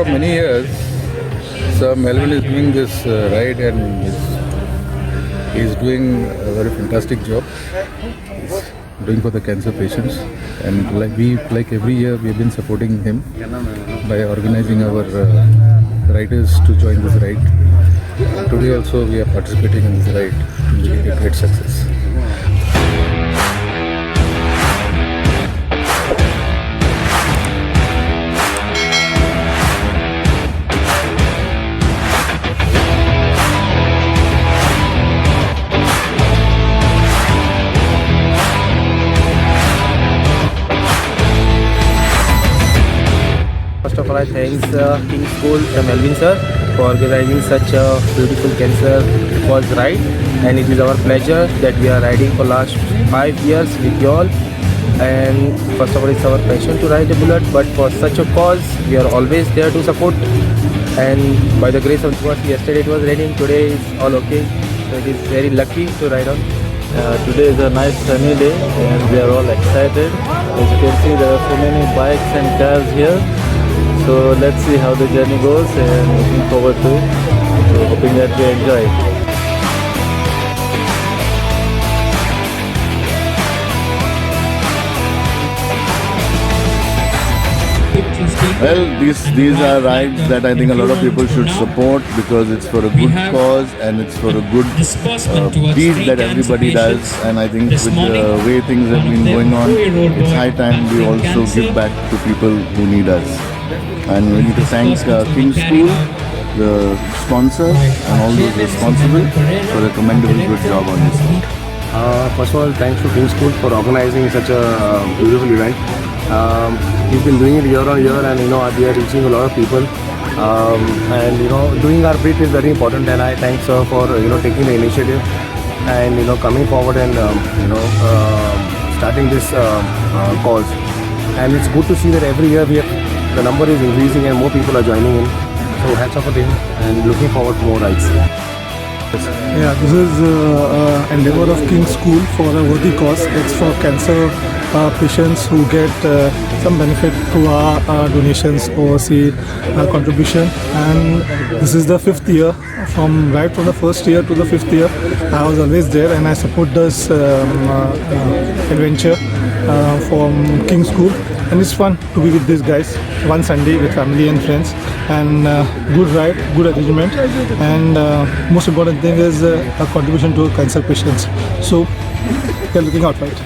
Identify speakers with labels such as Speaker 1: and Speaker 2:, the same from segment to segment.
Speaker 1: for many years, Sir Melvin is doing this ride and he's doing a very fantastic job. He's doing for the cancer patients, and like every year we've been supporting him by organizing our riders to join this ride. Today also we are participating in this ride, making a great success.
Speaker 2: First of all, I thank King School, Melvin sir, for organizing such a beautiful cancer cause ride. And it is our pleasure that we are riding for last 5 years with you all. And first of all, it's our passion to ride a bullet, but for such a cause, we are always there to support. And by the grace of God, yesterday it was raining, today it's all okay. So it is very lucky to ride on.
Speaker 3: Today is a nice sunny day and we are all excited. As you can see, there are so many bikes and cars here. So let's see how the journey goes and looking forward to it. So hoping that we enjoy it.
Speaker 4: Well, these are rides that I think a lot of people should support because it's for a good cause and it's for a good deed that everybody does. And I think with the way things have been going on, it's high time we also give back to people who need us. And we need to thank King School, the sponsor, and all those responsible for a commendable good job on this one.
Speaker 5: First of all, thanks to King School for organizing such a beautiful event. We've been doing it year on year, and we are reaching a lot of people. And doing our bit is very important. And I thank sir for taking the initiative and coming forward and starting this cause. And it's good to see that every year the number is increasing and more people are joining in. So hats off to him and looking forward to more rides.
Speaker 6: Yeah, this is endeavor of King School for a worthy cause. It's for cancer patients who get some benefit through our donations or contribution. And this is the 5th year. From the first year to the 5th year, I was always there, and I support this adventure from King School. And it's fun to be with these guys one Sunday with family and friends, and good ride, good arrangement, and most important thing is a contribution to cancer patients. So they're looking out for it.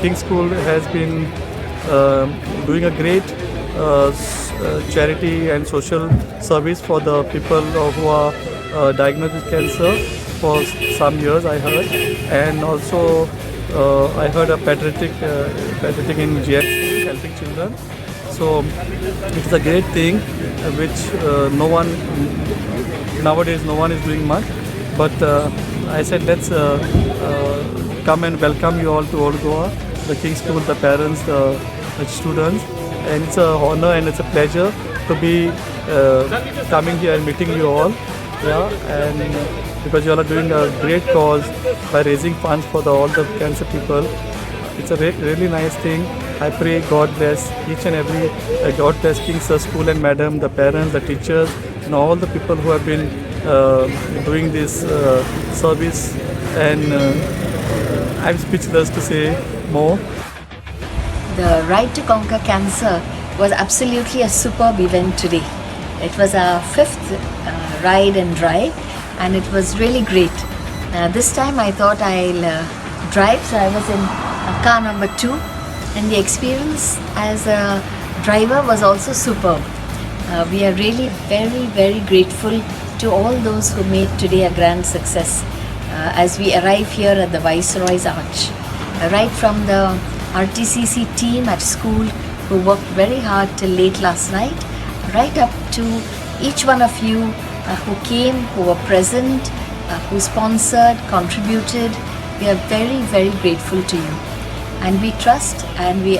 Speaker 7: King's School has been doing a great charity and social service for the people who are diagnosed with cancer for some years, I heard. And also I heard a pediatric in GX helping children. So it's a great thing which nowadays no one is doing much. But I said let's come and welcome you all to Old Goa, the King's School, the parents, the students. And it's an honor and it's a pleasure to be coming here and meeting you all. Yeah, and because you all are doing a great cause by raising funds for all the cancer people. It's a really nice thing. I pray God bless each and every, God bless King's School and Madam, the parents, the teachers, and all the people who have been doing this service. And I'm speechless to say more.
Speaker 8: The Ride to Conquer Cancer was absolutely a superb event today. It was our 5th ride and drive, and it was really great. This time I thought I'll drive, so I was in car number 2, and the experience as a driver was also superb. We are really very grateful to all those who made today a grand success as we arrive here at the Viceroy's Arch. Right from the RTCC team at school who worked very hard till late last night, right up to each one of you who came, who were present, who sponsored, contributed. We are very grateful to you. And we trust and we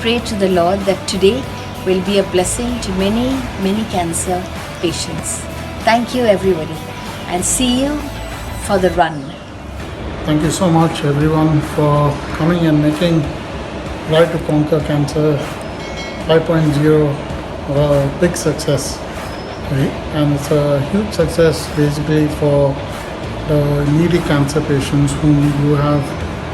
Speaker 8: pray to the Lord that today will be a blessing to many cancer patients. Thank you everybody, and see you for the run.
Speaker 6: Thank you so much everyone for coming and making Ride to Conquer Cancer 5.0 a big success. Right? And it's a huge success basically for the needy cancer patients whom you have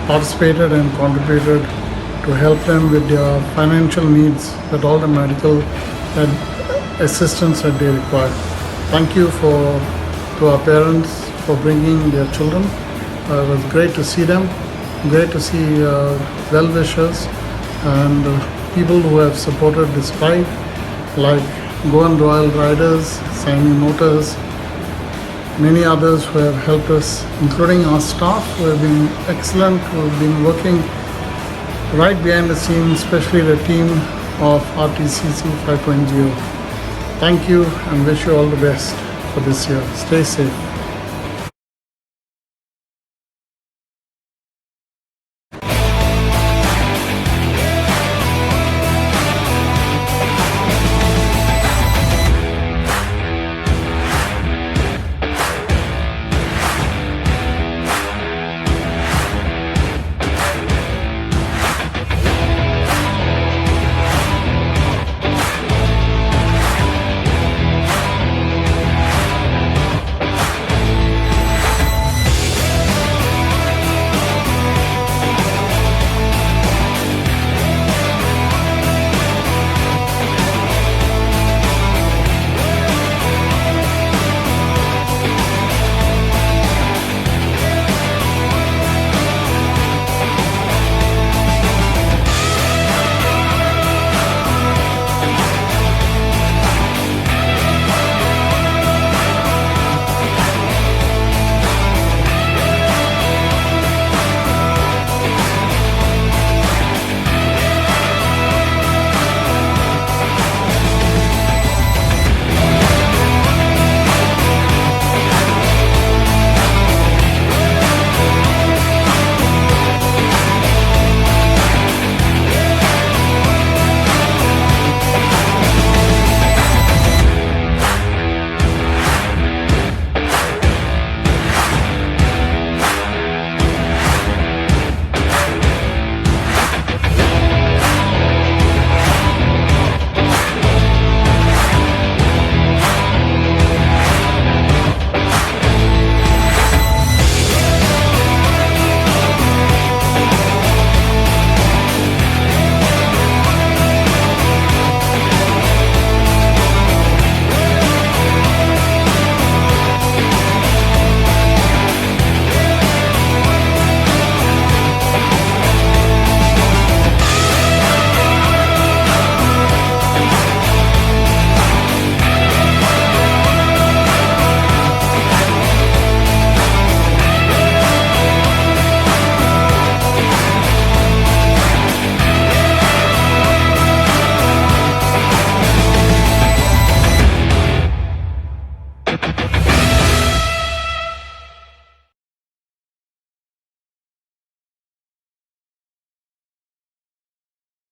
Speaker 6: participated and contributed to help them with their financial needs, with all the medical assistance that they require. Thank you to our parents for bringing their children. It was great to see them, great to see well-wishers and people who have supported this ride, like Goan Royal Riders, Saini Motors, many others who have helped us, including our staff who have been excellent, who have been working right behind the scenes, especially the team of RTCC 5.0. Thank you and wish you all the best for this year. Stay safe.